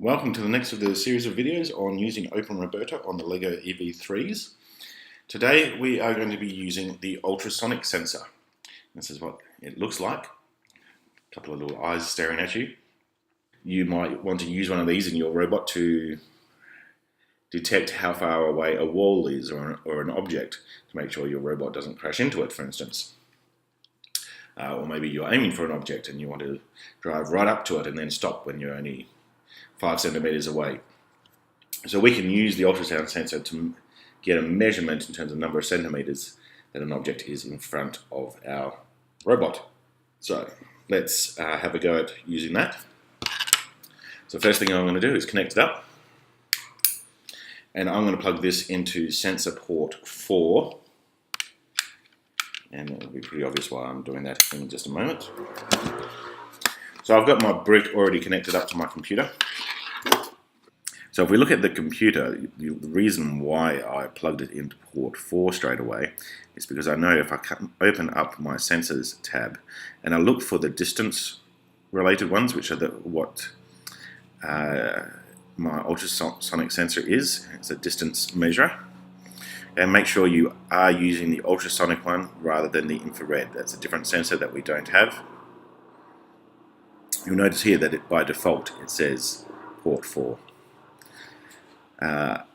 Welcome to the next of the series of videos on using Open Roberta on the LEGO EV3s. Today we are going to be using the ultrasonic sensor. This is what it looks like. A couple of little eyes staring at you. You might want to use one of these in your robot to detect how far away a wall is or an object to make sure your robot doesn't crash into it, for instance. Or maybe you're aiming for an object and you want to drive right up to it and then stop when you're only 5 centimeters away. So we can use the ultrasound sensor to get a measurement in terms of number of centimeters that an object is in front of our robot. So let's have a go at using that. So first thing I'm going to do is connect it up. And I'm going to plug this into sensor port 4. And it'll be pretty obvious why I'm doing that in just a moment. So I've got my brick already connected up to my computer. So if we look at the computer, the reason why I plugged it into port 4 straight away is because I know if I open up my sensors tab and I look for the distance related ones, which are what my ultrasonic sensor is, it's a distance measure, and make sure you are using the ultrasonic one rather than the infrared. That's a different sensor that we don't have. You'll notice here that by default it says port 4. Now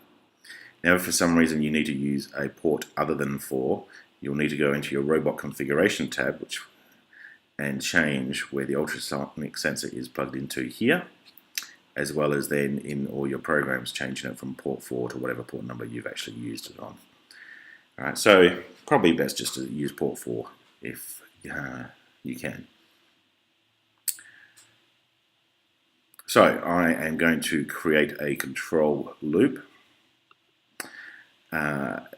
if for some reason you need to use a port other than 4, you'll need to go into your robot configuration tab and change where the ultrasonic sensor is plugged into here, as well as then in all your programs changing it from port 4 to whatever port number you've actually used it on. Alright, so probably best just to use port 4 if you can. So I am going to create a control loop,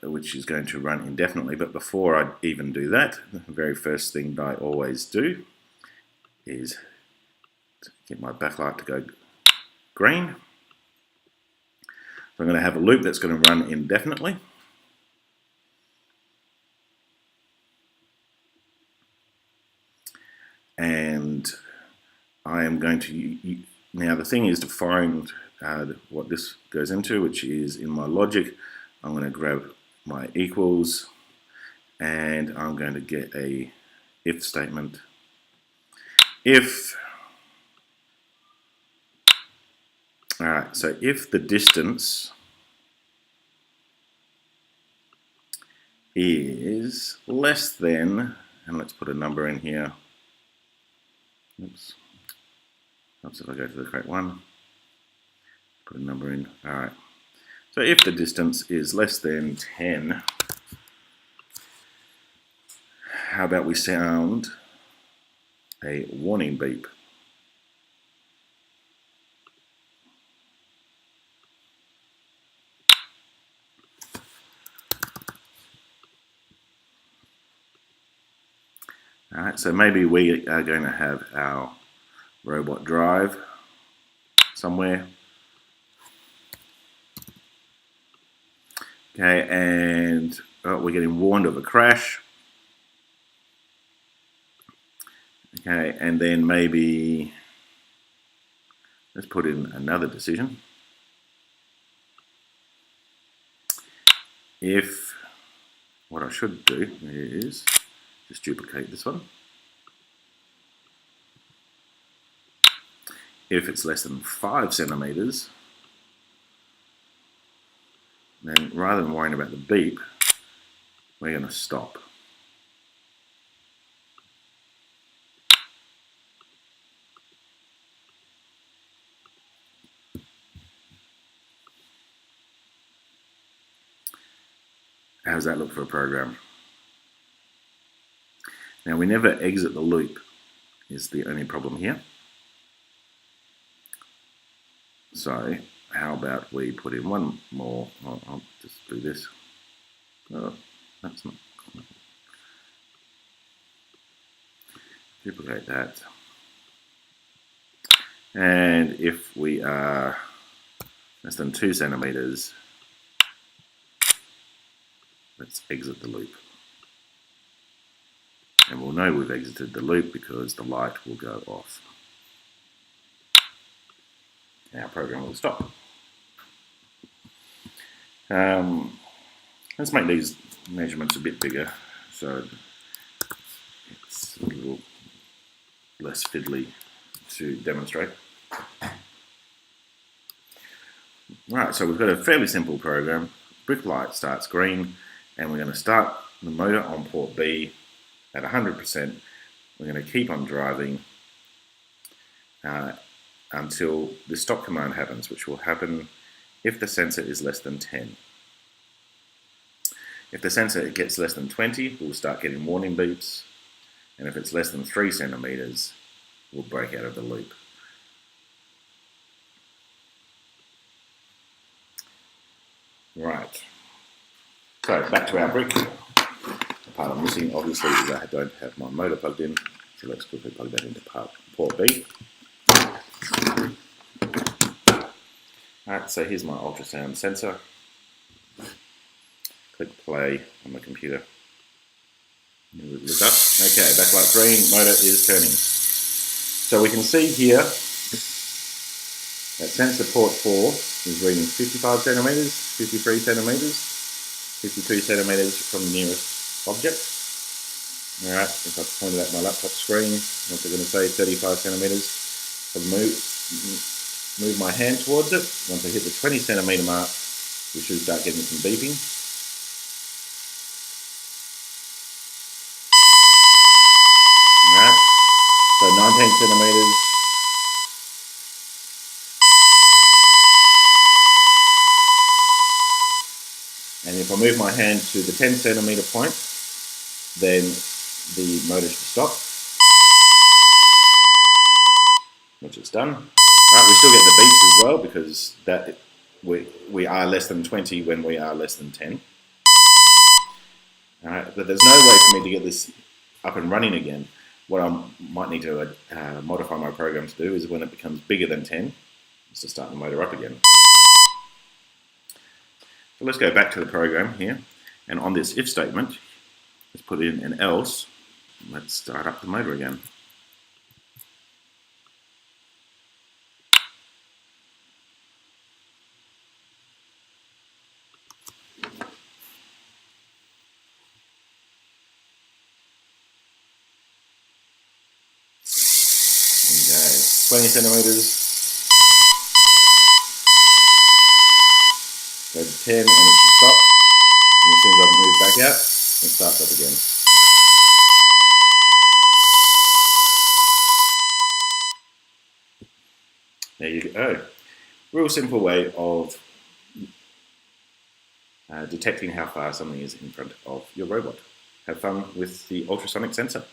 which is going to run indefinitely. But before I even do that, the very first thing that I always do is get my backlight to go green. So I'm going to have a loop that's going to run indefinitely. And I am going to... Now the thing is to find what this goes into, which is in my logic. I'm going to grab my equals and I'm going to get a if statement. If the distance is less than, and let's put a number in here. Oops. Oops, if I go to the correct one, put a number in. Alright. So if the distance is less than 10, how about we sound a warning beep? Alright, so maybe we are going to have our robot drive somewhere. Okay, and we're getting warned of a crash. Okay, and then maybe let's put in another decision. If what I should do is just duplicate this one. If it's less than 5 centimeters, then rather than worrying about the beep, we're going to stop. How does that look for a program? Now we never exit the loop is the only problem here. So how about we put in one more? I'll just do this. Oh, that's not. Duplicate that. And if we are less than 2 centimeters, let's exit the loop. And we'll know we've exited the loop because the light will go off. our program will stop. Let's make these measurements a bit bigger so it's a little less fiddly to demonstrate. Right, so we've got a fairly simple program. Brick light starts green, and we're going to start the motor on port B at 100%. We're going to keep on driving until the stop command happens, which will happen if the sensor is less than 10. If the sensor gets less than 20, we'll start getting warning beeps, and if it's less than 3 centimeters, we'll break out of the loop. Right, so back to our brick. The part I'm missing obviously is I don't have my motor plugged in, so let's quickly plug that into port B. Alright, so here's my ultrasound sensor. Click play on the computer. Look up. Okay, backlight green, motor is turning. So we can see here that sensor port 4 is reading 55 centimeters, 53 centimeters, 52 centimeters from the nearest object. Alright, if I pointed at my laptop screen, what's it going to say? 35 centimeters. So move my hand towards it. Once I hit the 20 centimeter mark, we should start getting some beeping. Alright, so 19 centimeters. And if I move my hand to the 10 centimeter point, then the motor should stop, which it's done. Alright, we still get the beeps as well because that we are less than 20 when we are less than 10. Alright, but there's no way for me to get this up and running again. What I might need to modify my program to do is when it becomes bigger than 10, is to start the motor up again. So let's go back to the program here, and on this if statement, let's put in an else. Let's start up the motor again. Okay, 20 centimeters. Go to 10 and it should stop. And as soon as I move back out, it starts up again. There you go. Real simple way of detecting how far something is in front of your robot. Have fun with the ultrasonic sensor.